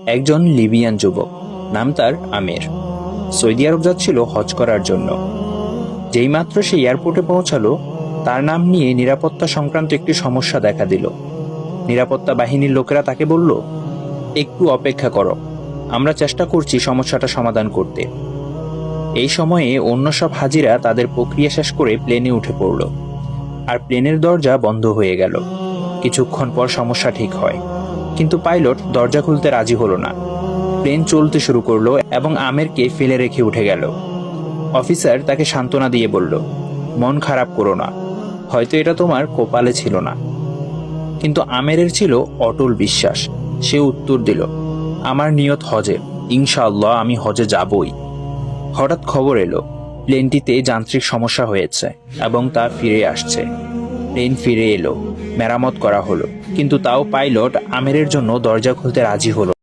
একজন লিবিয়ান যুবক, নাম তার আমির, সৌদি আরব যাচ্ছিল হজ করার জন্য। যেই মাত্র সে এয়ারপোর্টে পৌঁছালো, তার নাম নিয়ে নিরাপত্তা সংক্রান্ত একটি সমস্যা দেখা দিল। নিরাপত্তা বাহিনীর লোকেরা তাকে বলল, একটু অপেক্ষা করো, আমরা চেষ্টা করছি সমস্যাটা সমাধান করতে। এই সময়ে অন্য সব হাজিরা তাদের প্রক্রিয়া শেষ করে প্লেনে উঠে পড়ল, আর প্লেনের দরজা বন্ধ হয়ে গেল। কিছুক্ষণ পর সমস্যা ঠিক হয়, কিন্তু পাইলট দরজা খুলতে রাজি হলো না। প্লেন চলতে শুরু করলো এবং আমেরকে ফেলে রেখে উঠে গেল। অফিসার তাকে সান্ত্বনা দিয়ে বলল, মন খারাপ করো না, হয়তো এটা তোমার কপালে ছিল না। কিন্তু আমেরের ছিল অটল বিশ্বাস। সে উত্তর দিল, আমার নিয়ত হজে, ইনশাআল্লাহ আমি হজে যাবই। হঠাৎ খবর এলো, প্লেনটিতে যান্ত্রিক সমস্যা হয়েছে এবং তা ফিরে আসছে। প্লেন ফিরে এলো, মেরামত করা হলো, কিন্তু তাও পাইলট আমেরের জন্য দরজা খুলতে রাজি হলো।